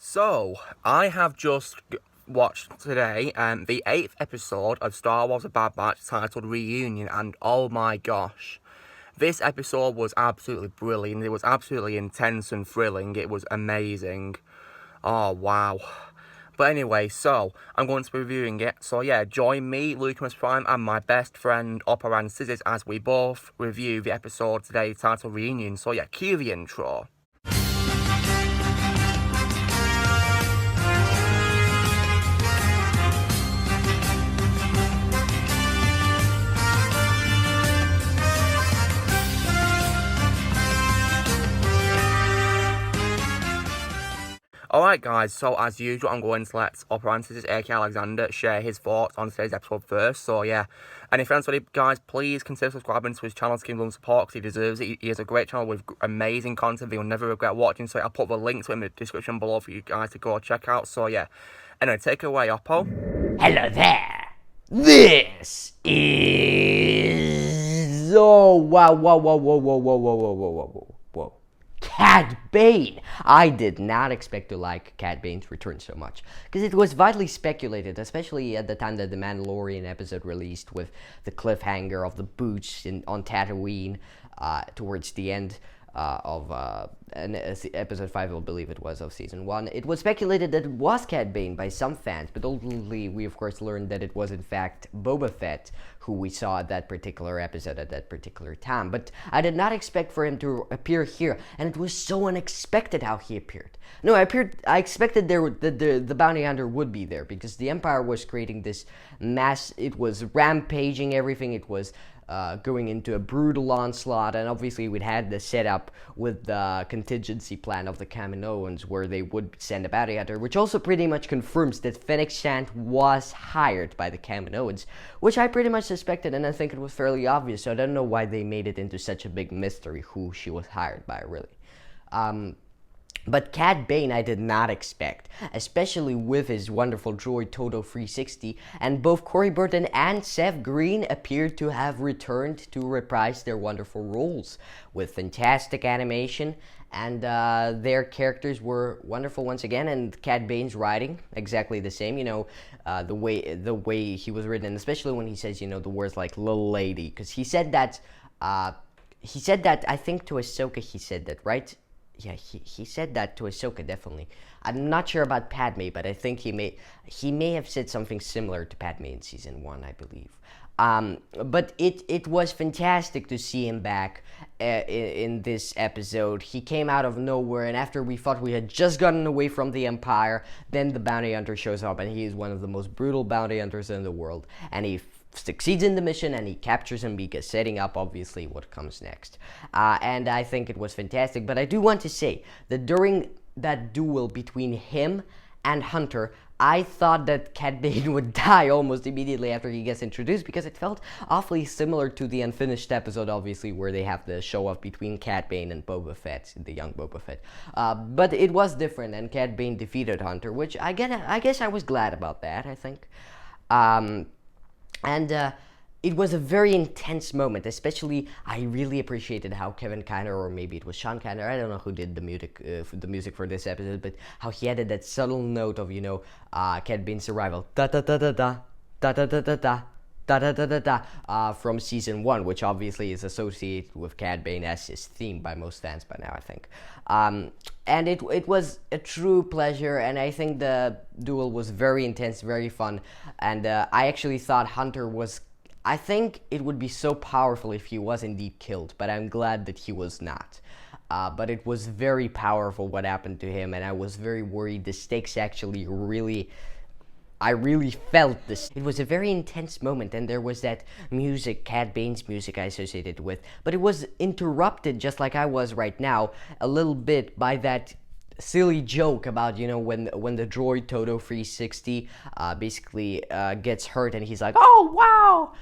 So, I have just watched today the 8th episode of Star Wars: A Bad Batch titled Reunion, and oh my gosh. This episode was absolutely brilliant. It was absolutely intense and thrilling. It was amazing. Oh, wow. But anyway, so, I'm going to be reviewing it. So yeah, join me, Lucas Prime, and my best friend, Oppo Ranscisis, as we both review the episode today titled Reunion. So yeah, cue the intro. Alright guys, so as usual, I'm going to let Ranscisis, aka Alexander, share his thoughts on today's episode first. So yeah, and if you're not already, guys, please consider subscribing to his channel to give him support, because he deserves it. He has a great channel with amazing content that you'll never regret watching. So I'll put the link to him in the description below for you guys to go check out. So yeah, anyway, take it away, Oppo. Hello there. This is... Oh, wow, whoa, whoa, whoa, whoa, whoa, whoa, whoa, whoa, whoa, whoa. Cad Bane! I did not expect to like Cad Bane's return so much, because it was widely speculated, especially at the time that the Mandalorian episode released with the cliffhanger of the boots on Tatooine towards the end of episode 5, I believe it was, of season 1. It was speculated that it was Cad Bane by some fans, but ultimately we of course learned that it was in fact Boba Fett who we saw at that particular episode at that particular time. But I did not expect for him to appear here, and it was so unexpected how he appeared. No, I expected the bounty hunter would be there, because the Empire was creating this mass. It was rampaging everything. It was going into a brutal onslaught, and obviously we'd had the setup with the contingency plan of the Kaminoans, where they would send a bounty hunter, which also pretty much confirms that Fennec Shand was hired by the Kaminoans, which I pretty much suspected, and I think it was fairly obvious, so I don't know why they made it into such a big mystery who she was hired by, really. But Cad Bane I did not expect, especially with his wonderful droid Toto 360, and both Corey Burton and Seth Green appeared to have returned to reprise their wonderful roles, with fantastic animation, and their characters were wonderful once again, and Cad Bane's writing, exactly the same, the way he was written, and especially when he says, the words like "little lady," because he said that, I think to Ahsoka he said that, right? Yeah, he said that to Ahsoka, definitely. I'm not sure about Padme, but I think he may have said something similar to Padme in season 1, I believe. But it was fantastic to see him back in this episode. He came out of nowhere, and after we thought we had just gotten away from the Empire, then the bounty hunter shows up, and he is one of the most brutal bounty hunters in the world, and he succeeds in the mission, and he captures him, because setting up obviously what comes next, and I think it was fantastic. But I do want to say that during that duel between him and Hunter, I thought that Cad Bane would die almost immediately after he gets introduced, because it felt awfully similar to the unfinished episode, obviously, where they have the show-off between Cad Bane and Boba Fett, the young Boba Fett. But it was different, and Cad Bane defeated Hunter, which I guess I was glad about that, I think. And it was a very intense moment, especially I really appreciated how Kevin Kiner, or maybe it was Sean Kiner, I don't know who did the music for this episode, but how he added that subtle note of, Cad Bane's arrival, da-da-da-da-da, da-da-da-da-da, da-da-da-da-da, from season 1, which obviously is associated with Cad Bane as his theme by most fans by now, I think. And it was a true pleasure, and I think the duel was very intense, very fun, and I actually thought Hunter was... I think it would be so powerful if he was indeed killed, but I'm glad that he was not. But it was very powerful what happened to him, and I was very worried. The stakes actually I really felt this. It was a very intense moment, and there was that music, Cad Bane's music, I associated with, but it was interrupted, just like I was right now, a little bit by that silly joke about, when the droid Toto 360 basically gets hurt, and he's like, "Oh wow,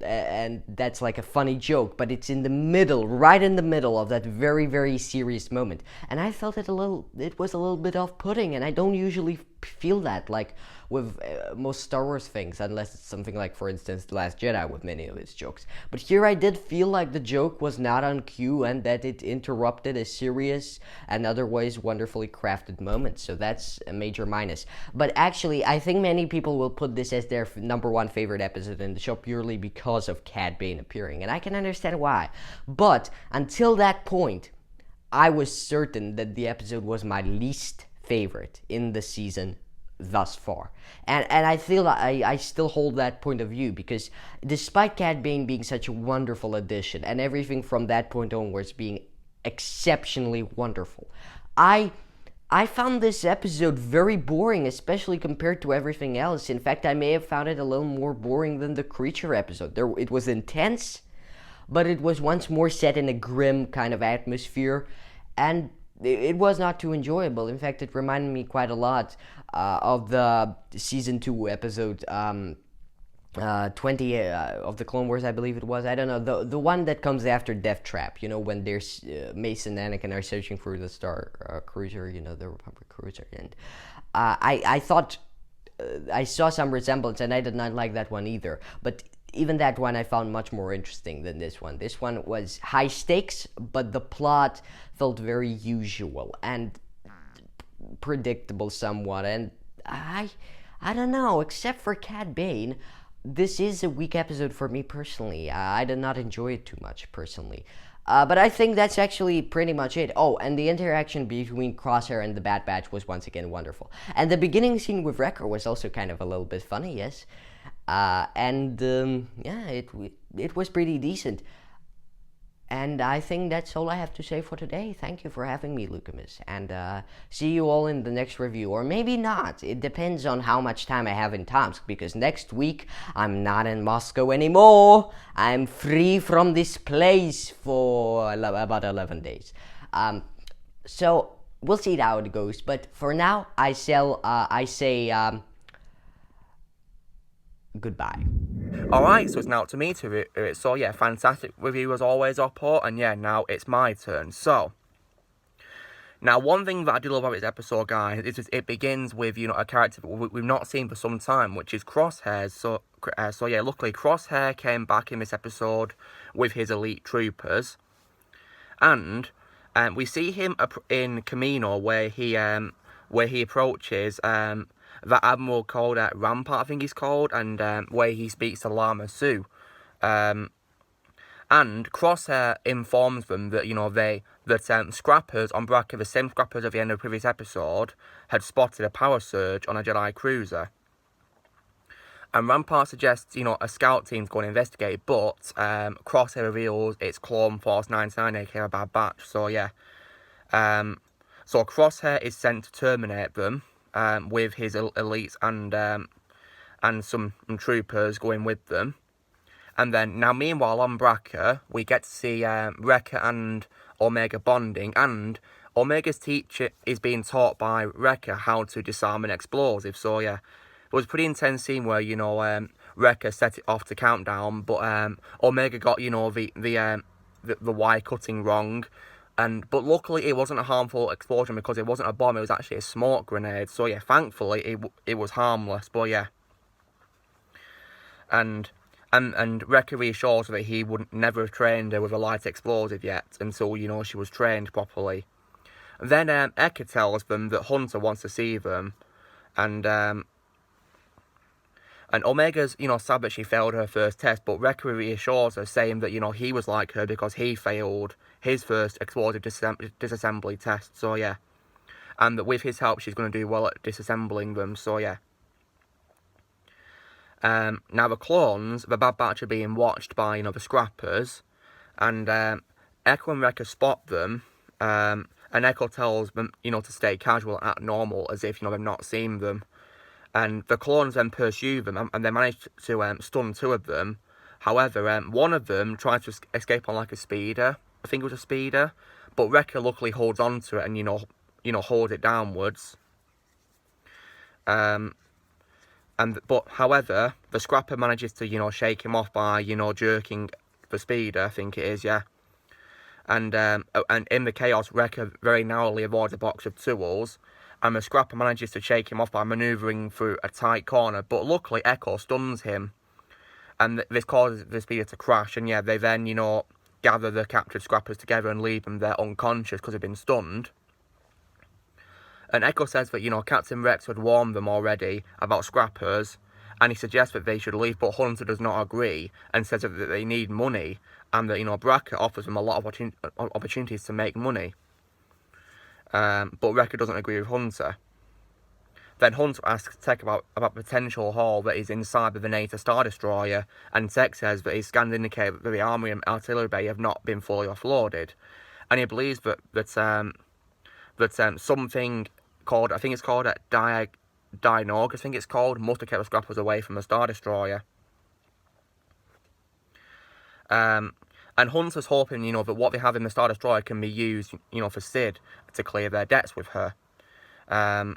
and that's like a funny joke, but it's in the middle, right in the middle of that very, very serious moment, and I felt it was a little bit off-putting, and I don't usually feel that, like with most Star Wars things, unless it's something like, for instance, The Last Jedi with many of its jokes. But here I did feel like the joke was not on cue and that it interrupted a serious and otherwise wonderfully crafted moment. So that's a major minus. But actually, I think many people will put this as their number one favorite episode in the show purely because of Cad Bane appearing, and I can understand why. But until that point, I was certain that the episode was my least favorite in the season thus far. And I feel I still hold that point of view, because despite Cad Bane being such a wonderful addition and everything from that point onwards being exceptionally wonderful, I found this episode very boring, especially compared to everything else. In fact, I may have found it a little more boring than the Creature episode. It was intense, but it was once more set in a grim kind of atmosphere, and it was not too enjoyable. In fact, it reminded me quite a lot of the season 2 episode 20 of the Clone Wars, I believe it was. I don't know, the one that comes after Death Trap, when there's Mace and Anakin are searching for the Star Cruiser, the Republic Cruiser, and I thought I saw some resemblance, and I did not like that one either. But even that one I found much more interesting than this one. This one was high stakes, but the plot felt very usual and predictable somewhat. And I don't know, except for Cad Bane, this is a weak episode for me personally. I did not enjoy it too much personally. But I think that's actually pretty much it. Oh, and the interaction between Crosshair and the Bad Batch was once again wonderful. And the beginning scene with Wrecker was also kind of a little bit funny, yes. Yeah, it was pretty decent. And I think that's all I have to say for today. Thank you for having me, Lucamus. And see you all in the next review. Or maybe not. It depends on how much time I have in Tomsk. Because next week, I'm not in Moscow anymore. I'm free from this place for about 11 days. So, we'll see how it goes. But for now, I say goodbye. Alright, so it's now up to me to review it. So yeah, fantastic review as always, Oppo, and yeah, now it's my turn. So, now one thing that I do love about this episode, guys, is just it begins with, a character we've not seen for some time, which is Crosshair. So yeah, luckily Crosshair came back in this episode with his elite troopers, and we see him in Camino, where he approaches that admiral called Rampart, I think he's called, and where he speaks to Lama Su. And Crosshair informs them that, scrappers on Bracca, the same scrappers at the end of the previous episode, had spotted a power surge on a Jedi cruiser. And Rampart suggests, a scout team to go and investigate, but Crosshair reveals it's Clone Force 99, aka Bad Batch. So yeah, so Crosshair is sent to terminate them, with his elites and some troopers going with them. And then, now meanwhile on Bracca, we get to see Wrecker and Omega bonding, and Omega's teacher is being taught by Wrecker how to disarm an explosive. So yeah, it was a pretty intense scene where, Wrecker set it off to countdown, but Omega got, the wire cutting wrong. But luckily it wasn't a harmful explosion, because it wasn't a bomb, it was actually a smoke grenade. So yeah, thankfully it was harmless. But yeah, and Wrecker reassures her that he would never have trained her with a light explosive yet until she was trained properly. Then Eka tells them that Hunter wants to see them, and Omega's, sad that she failed her first test, but Wrecker reassures her, saying that, he was like her because he failed his first explosive disassembly test. So yeah, and that with his help she's going to do well at disassembling them. So yeah. Now the clones, the Bad Batch, are being watched by, the scrappers, and Echo and Wrecker spot them, and Echo tells them, to stay casual and act normal, as if, they've not seen them. And the clones then pursue them, and they manage to stun two of them. However, one of them tries to escape on like a speeder. I think it was a speeder. But Wrecker luckily holds on to it and, holds it downwards. But however, the scrapper manages to, shake him off by, jerking the speeder, I think it is, yeah. And in the chaos, Wrecker very narrowly avoids a box of tools. and the Scrapper manages to shake him off by manoeuvring through a tight corner, but luckily Echo stuns him, and this causes the speeder to crash, and yeah, they then, gather the captured Scrappers together and leave them there unconscious because they've been stunned. And Echo says that, Captain Rex had warned them already about Scrappers, and he suggests that they should leave, but Hunter does not agree, and says that they need money, and that, Bracket offers them a lot of opportunities to make money. But Wrecker doesn't agree with Hunter. Then Hunter asks Tech about potential haul that is inside the Venator Star Destroyer, and Tech says that his scans indicate that the armory and artillery bay have not been fully offloaded, and he believes that something called, I think it's called Dinog, I think it's called, must have kept the Scrappers away from the Star Destroyer. And Hunter's hoping, that what they have in the Star Destroyer can be used, for Sid to clear their debts with her. And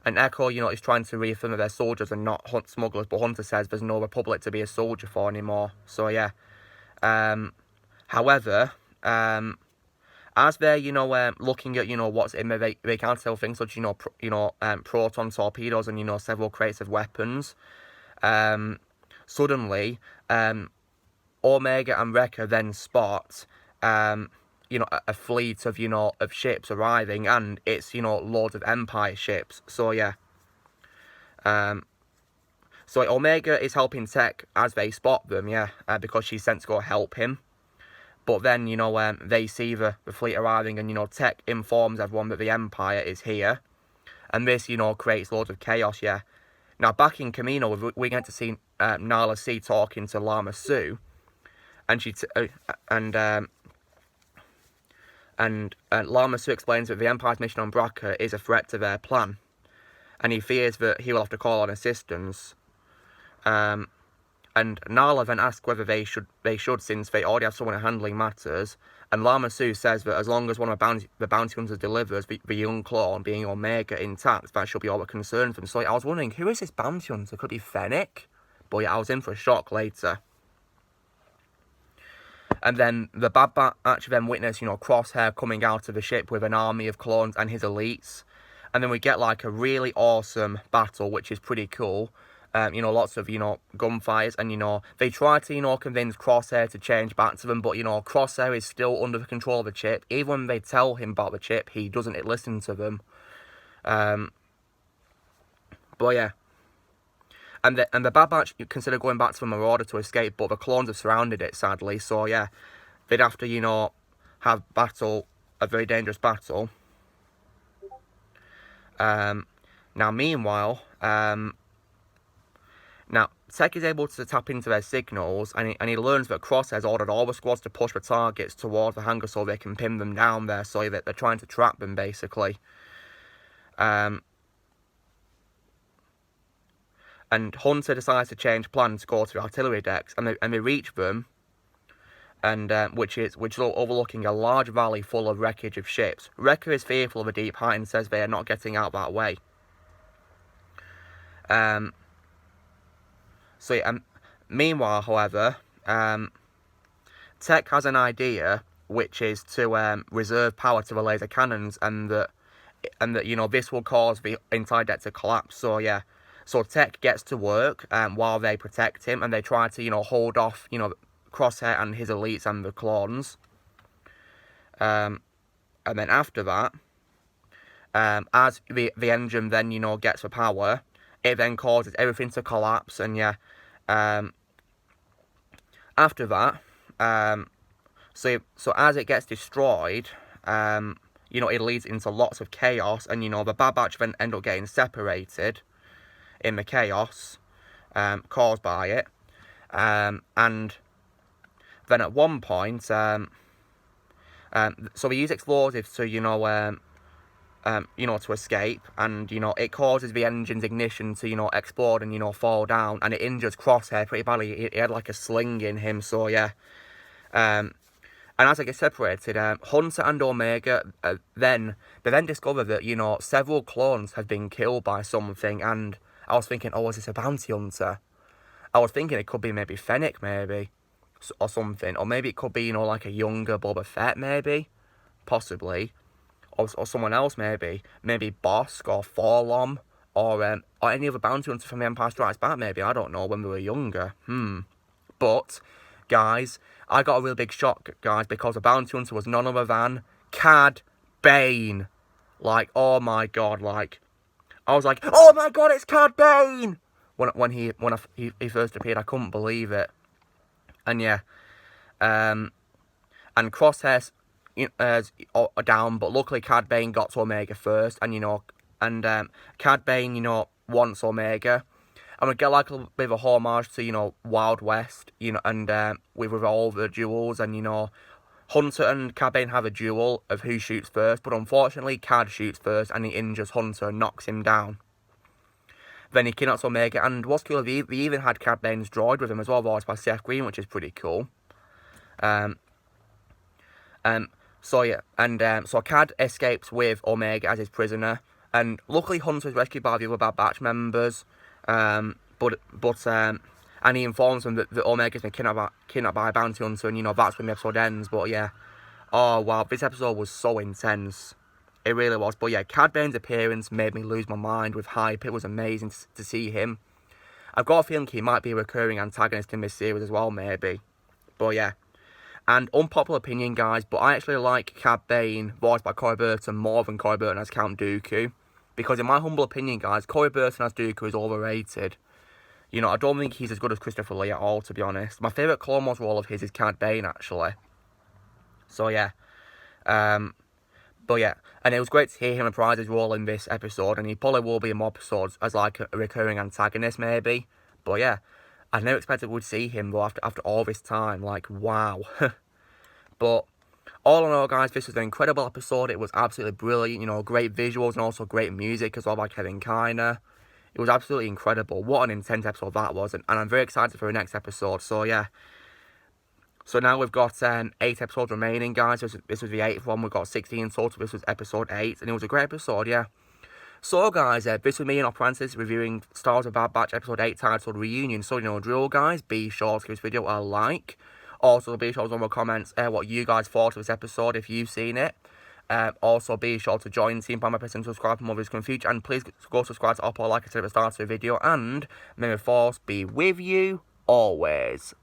Echo, is trying to reaffirm that they're soldiers and not hunt smugglers, but Hunter says there's no Republic to be a soldier for anymore. So, yeah. However, as they're, looking at, what's in there, they can't tell things such, proton torpedoes and, several crates of weapons. Suddenly, Omega and Wrecker then spot, a fleet of, of ships arriving, and it's, loads of Empire ships. So, yeah. So Omega is helping Tech as they spot them, yeah, because she's sent to go help him. But then, they see the fleet arriving, and, Tech informs everyone that the Empire is here. And this, creates loads of chaos, yeah. Now, back in Camino, we get to see Nala C talking to Lama Su. And Lama Su explains that the Empire's mission on Braca is a threat to their plan. And he fears that he will have to call on assistance. And Nala then asks whether they should, since they already have someone handling matters. And Lama Su says that as long as one of the bounty hunters delivers the young clone, being Omega, intact, that should be all that concerns them. So I was wondering, who is this bounty hunter? Could it be Fennec? But yeah, I was in for a shock later. And then the Bad Batch then witness, Crosshair coming out of the ship with an army of clones and his elites. And then we get like a really awesome battle, which is pretty cool. Lots of, gunfires, and, they try to, convince Crosshair to change back to them, but, Crosshair is still under the control of the chip. Even when they tell him about the chip, he doesn't listen to them. But, yeah. And the Bad Batch consider going back to the Marauder to escape, but the clones have surrounded it, sadly. So, yeah, they'd have to, have a very dangerous battle. Now, meanwhile, now, Tech is able to tap into their signals, and he learns that Cross has ordered all the squads to push the targets towards the hangar so they can pin them down there, so that they're trying to trap them, basically. And Hunter decides to change plans to go to the artillery decks, and they reach them, and which is overlooking a large valley full of wreckage of ships. Wrecker is fearful of a deep height and says they are not getting out that way. So, meanwhile, however, Tech has an idea, which is to reserve power to the laser cannons, and that this will cause the entire deck to collapse. So yeah, so Tech gets to work while they protect him, and they try to hold off Crosshair and his elites and the clones. And then after that, as the engine then gets the power, it then causes everything to collapse, and yeah, after that, so as it gets destroyed, it leads into lots of chaos, and the Bad Batch then end up getting separated in the chaos caused by it, and then at one point, so we use explosives to to escape, and it causes the engine's ignition to explode and fall down, and it injures Crosshair pretty badly. He had like a sling in him, so yeah. And as it gets separated, Hunter and Omega then discover that several clones have been killed by something, and I was thinking, oh, is this a bounty hunter? I was thinking it could be maybe Fennec, maybe, or something, or maybe it could be like a younger Boba Fett, maybe, possibly. or someone else maybe Bosk or Forlom or any other bounty hunter from the Empire Strikes Back, maybe, I don't know, when we were younger. But, guys, I got a real big shock, guys, because the bounty hunter was none other than Cad Bane. Like, oh my god, like, I was like, oh my god, it's Cad Bane! When he first appeared, I couldn't believe it. And yeah, and Crosshairs are down, but luckily Cad Bane got to Omega first, and Cad Bane, wants Omega. And we get like a little bit of a homage to, Wild West, and with all the duels, and, Hunter and Cad Bane have a duel of who shoots first, but unfortunately Cad shoots first and he injures Hunter and knocks him down. Then he kidnaps Omega, and what's cool, they even had Cad Bane's droid with him as well, voiced by Seth Green, which is pretty cool. So Cad escapes with Omega as his prisoner, and luckily Hunter is rescued by the other Bad Batch members, and he informs them that Omega's been kidnapped by a bounty hunter, and that's when the episode ends. But yeah, oh wow, this episode was so intense, it really was. But yeah, Cad Bane's appearance made me lose my mind with hype. It was amazing to see him. I've got a feeling he might be a recurring antagonist in this series as well, maybe. But yeah. And unpopular opinion, guys, but I actually like Cad Bane, voiced by Corey Burton, more than Corey Burton as Count Dooku. Because in my humble opinion, guys, Corey Burton as Dooku is overrated. I don't think he's as good as Christopher Lee at all, to be honest. My favourite Clone Wars role of his is Cad Bane, actually. So, yeah. But, yeah. And it was great to hear him reprise his role in this episode. And he probably will be in more episodes as, like, a recurring antagonist, maybe. But, yeah. I never expected we'd see him, though, after all this time. Like, wow. But, all in all, guys, this was an incredible episode. It was absolutely brilliant. Great visuals and also great music as well by Kevin Kiner. It was absolutely incredible. What an intense episode that was. And I'm very excited for the next episode. So, yeah. So, now we've got 8 episodes remaining, guys. This was the 8th one. We've got 16 total. This was episode 8. And it was a great episode, yeah. So, guys, this was me and Ranscisis reviewing Star Wars: The Bad Batch Episode 8 titled Reunion. So, drill, guys. Be sure to give this video a like. Also, be sure to leave more comments what you guys thought of this episode if you've seen it. Also, be sure to join the team by pressing subscribe for more videos in the future. And please go subscribe to Oppo like I said at the start of the video. And may the Force be with you always.